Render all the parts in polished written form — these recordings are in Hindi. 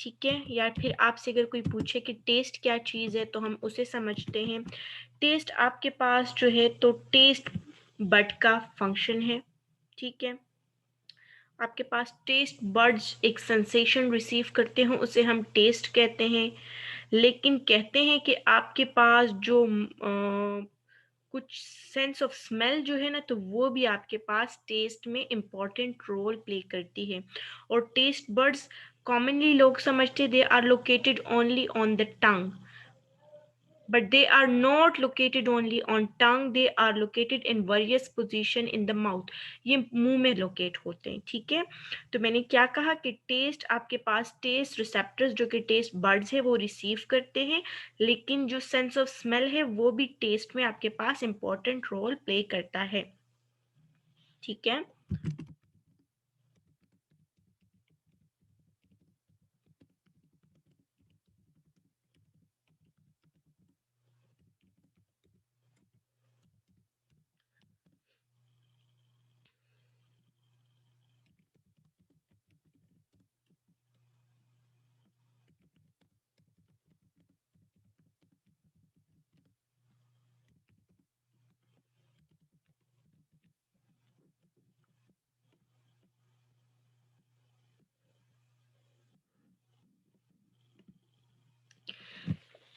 ठीक है। या फिर आपसे अगर कोई पूछे कि टेस्ट क्या चीज़ है तो हम उसे समझते हैं। टेस्ट आपके पास जो है तो टेस्ट बड का फंक्शन है, ठीक है। आपके पास टेस्ट बड्स एक सेंसेशन रिसीव करते हैं, उसे हम टेस्ट कहते हैं। लेकिन कहते हैं कि आपके पास जो कुछ सेंस ऑफ स्मेल जो है ना, तो वो भी आपके पास टेस्ट में इम्पॉर्टेंट रोल प्ले करती है। और टेस्ट बड्स कॉमनली लोग समझते they are located only on the tongue, but they are not located only on tongue, they are located in various position in the mouth। ये मुंह में लोकेट होते हैं, ठीक है। तो मैंने क्या कहा कि टेस्ट आपके पास टेस्ट रिसेप्टर्स जो कि टेस्ट बर्ड्स है वो रिसीव करते हैं, लेकिन जो सेंस ऑफ स्मेल है वो भी टेस्ट में आपके पास इंपॉर्टेंट रोल प्ले करता है, ठीक है।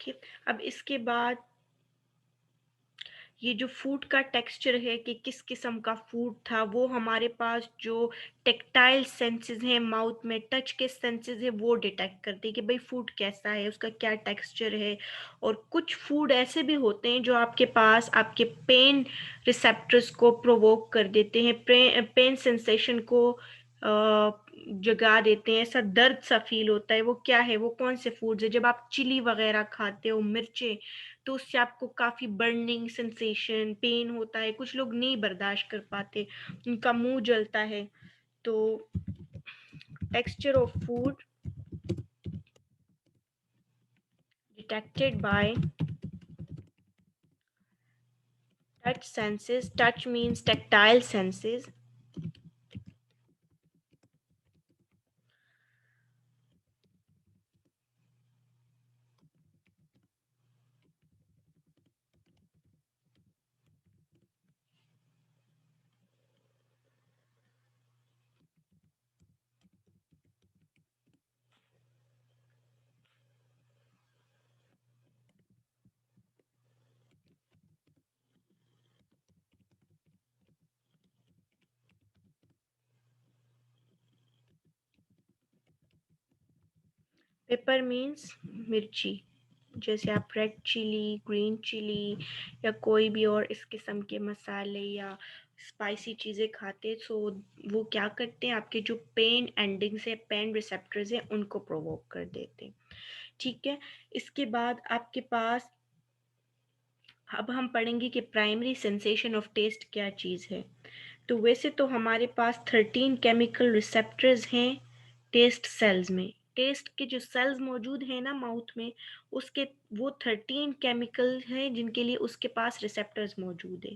ठीक, अब इसके बाद ये जो फूड का टेक्सचर है कि किस किस्म का फूड था, वो हमारे पास जो टेक्टाइल सेंसेस हैं, माउथ में टच के सेंसेस है, वो डिटेक्ट करते हैं कि भाई फूड कैसा है, उसका क्या टेक्सचर है। और कुछ फूड ऐसे भी होते हैं जो आपके पास आपके पेन रिसेप्टर्स को प्रोवोक कर देते हैं, पेन सेंसेशन को जगा देते हैं, ऐसा दर्द सा फील होता है। वो क्या है, वो कौन से फूड्स है, जब आप चिली वगैरह खाते हो, मिर्चें, तो उससे आपको काफी बर्निंग सेंसेशन पेन होता है, कुछ लोग नहीं बर्दाश्त कर पाते, उनका मुंह जलता है। तो texture of food detected by touch senses, touch means tactile senses. Paper means मिर्ची, जैसे आप रेड चिली, ग्रीन चिली या कोई भी और इस किस्म के मसाले या स्पाइसी चीज़ें खाते, सो वो क्या करते हैं, आपके जो पेन एंडिंग से पेन रिसेप्टर्स हैं उनको प्रोवोक कर देते हैं, ठीक है। इसके बाद आपके पास अब हम पढ़ेंगे कि प्राइमरी सेंसेशन ऑफ टेस्ट क्या चीज़ है। तो वैसे तो हमारे पास 13 केमिकल रिसेप्टर्स हैं टेस्ट सेल्स में। टेस्ट के जो सेल्स मौजूद हैं ना माउथ में, उसके वो 13 केमिकल हैं जिनके लिए उसके पास रिसेप्टर्स मौजूद है।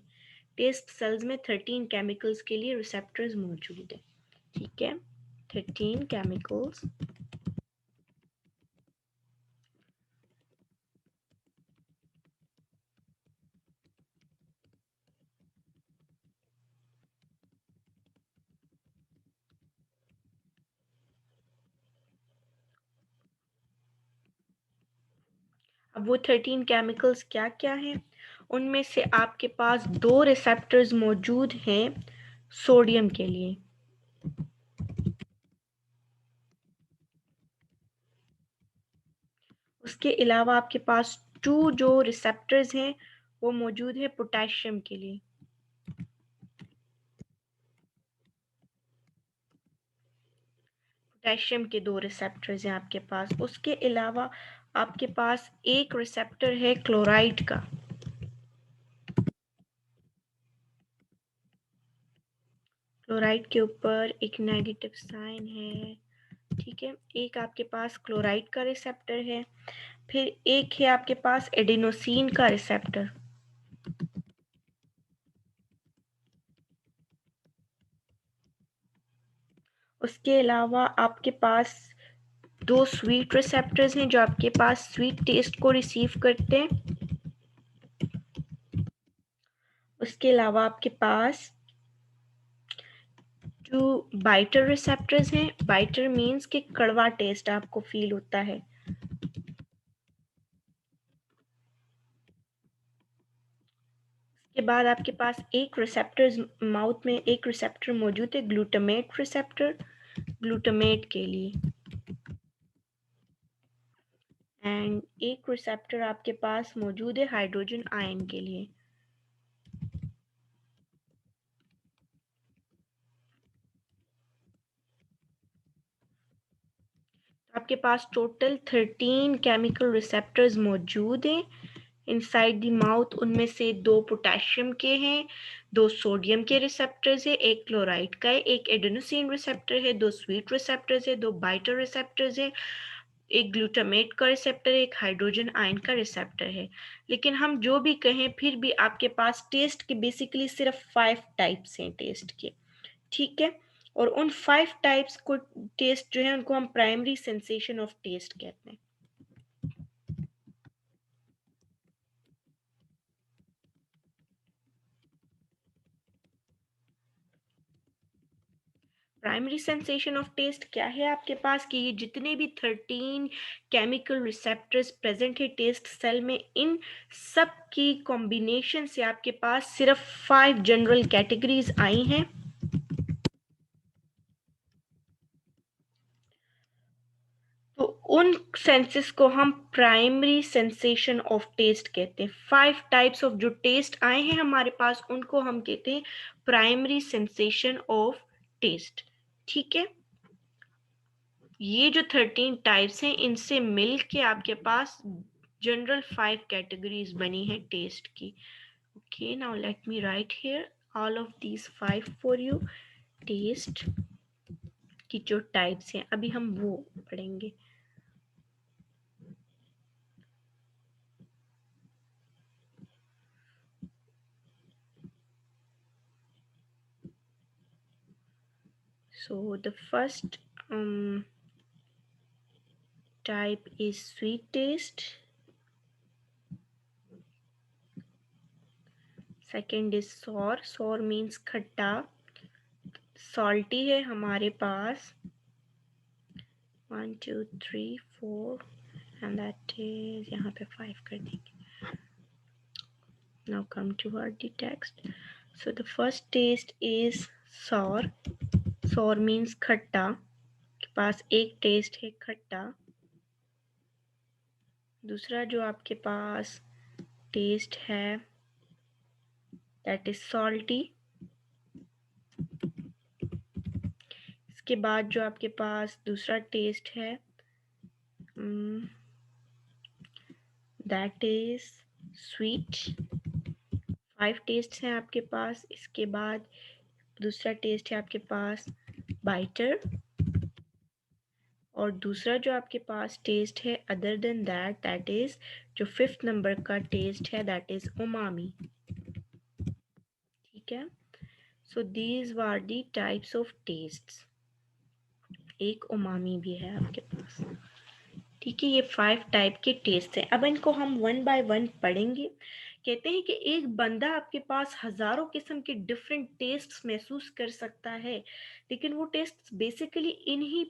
टेस्ट सेल्स में 13 केमिकल्स के लिए रिसेप्टर्स मौजूद है, ठीक है। 13 केमिकल्स। अब वो 13 केमिकल्स क्या क्या हैं, उनमें से आपके पास दो रिसेप्टर्स मौजूद हैं सोडियम के लिए। उसके अलावा आपके पास टू जो रिसेप्टर्स हैं वो मौजूद है पोटेशियम के लिए। पोटेशियम के दो रिसेप्टर्स हैं आपके पास। उसके अलावा आपके पास एक रिसेप्टर है क्लोराइड का। क्लोराइड के ऊपर एक नेगेटिव साइन है, ठीक है। एक आपके पास क्लोराइड का रिसेप्टर है, फिर एक है आपके पास एडिनोसिन का रिसेप्टर। उसके अलावा आपके पास दो स्वीट रिसेप्टर्स हैं जो आपके पास स्वीट टेस्ट को रिसीव करते हैं। उसके अलावा आपके पास जो बाइटर रिसेप्टर्स हैं, बाइटर मीन्स कि कड़वा टेस्ट आपको फील होता है। के बाद आपके पास एक रिसेप्टर माउथ में एक रिसेप्टर मौजूद है ग्लूटामेट रिसेप्टर, ग्लूटामेट के लिए, एंड एक रिसेप्टर आपके पास मौजूद है हाइड्रोजन आयन के लिए। आपके पास टोटल 13 केमिकल रिसेप्टर्स मौजूद हैं इनसाइड द माउथ। उनमें से दो पोटेशियम के हैं, दो सोडियम के रिसेप्टर्स है, एक क्लोराइड का है, एक एडेनोसिन रिसेप्टर है, दो स्वीट रिसेप्टर्स है, दो बाइटर रिसेप्टर्स है, एक ग्लूटामेट का रिसेप्टर है, एक हाइड्रोजन आयन का रिसेप्टर है। लेकिन हम जो भी कहें फिर भी आपके पास टेस्ट के बेसिकली सिर्फ 5 टाइप्स हैं टेस्ट के, ठीक है। और उन 5 टाइप्स को टेस्ट जो है उनको हम प्राइमरी सेंसेशन ऑफ टेस्ट कहते हैं। प्राइमरी सेंसेशन ऑफ टेस्ट क्या है आपके पास कि ये जितने भी 13 केमिकल रिसेप्टर्स प्रेजेंट है टेस्ट सेल में, इन सब की कॉम्बिनेशन से आपके पास सिर्फ 5 जनरल कैटेगरीज आई हैं। तो उन सेंसेस को हम प्राइमरी सेंसेशन ऑफ टेस्ट कहते हैं। 5 टाइप्स ऑफ जो टेस्ट आए हैं हमारे पास उनको हम कहते हैं प्राइमरी सेंसेशन ऑफ टेस्ट, ठीक है। ये जो 13 टाइप्स हैं इनसे मिल के आपके पास जनरल 5 कैटेगरीज बनी है टेस्ट की। Okay, now let me write here all of these 5 for you. Test की जो टाइप्स हैं अभी हम वो पढ़ेंगे। So the first type is sweet taste. Second is sour. Sour means खट्टा। Salty है हमारे पास 1 2 3 4 and that is यहाँ पे 5 कर देंगे। Now come toward the text. So the first taste is sour. Sour means खट्टा। के पास एक टेस्ट है खट्टा। दूसरा जो आपके पास टेस्ट है that is salty. इसके बाद जो आपके पास दूसरा टेस्ट है दैट इज स्वीट। 5 टेस्ट हैं आपके पास। इसके बाद दूसरा टेस्ट है आपके पास बाइटर, और दूसरा जो आपके पास टेस्ट है other than that, that is जो 5th नंबर का टेस्ट है दैट इज उमामी, ठीक है। So these were the types of tests. एक उमामी भी है आपके पास, ठीक है। ये 5 टाइप के टेस्ट हैं। अब इनको हम 1 बाय 1 पढ़ेंगे। कहते हैं कि एक बंदा आपके पास हजारों किस्म के डिफरेंट टेस्ट्स महसूस कर सकता है, लेकिन वो टेस्ट बेसिकली इन्हीं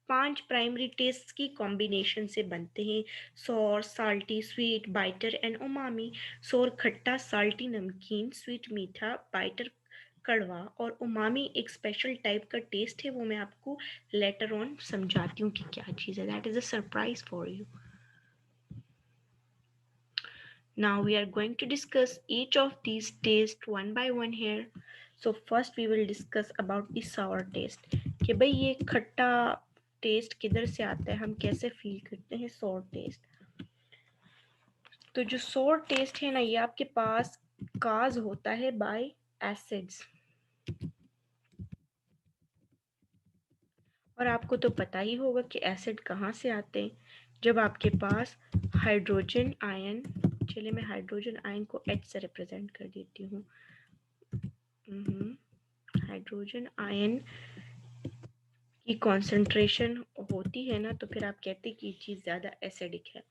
5 प्राइमरी टेस्ट की कॉम्बिनेशन से बनते हैं। Sour, salty, sweet, bitter and umami. Sour खट्टा, साल्टी नमकीन, स्वीट मीठा, बाइटर कड़वा, और उमामी एक स्पेशल टाइप का टेस्ट है। वो मैं आपको लेटर ऑन समझाती हूँ कि क्या चीज़ है। That is a surprise for you. Now we are going to discuss each of these tastes one by one here. So first we will discuss about the sour taste कि भाई ये खट्टा टेस्ट किधर से आता है, हम कैसे फील करते हैं sour taste। तो जो sour taste है ना, ये आपके पास काज होता है by acids। और आपको तो पता ही होगा कि एसिड कहाँ से आते हैं, जब आपके पास हाइड्रोजन आयन, चलिए मैं हाइड्रोजन आयन को H से रिप्रेजेंट कर देती हूँ। हाइड्रोजन आयन की कंसंट्रेशन होती है ना, तो फिर आप कहते हैं कि ये चीज़ ज़्यादा एसिडिक है।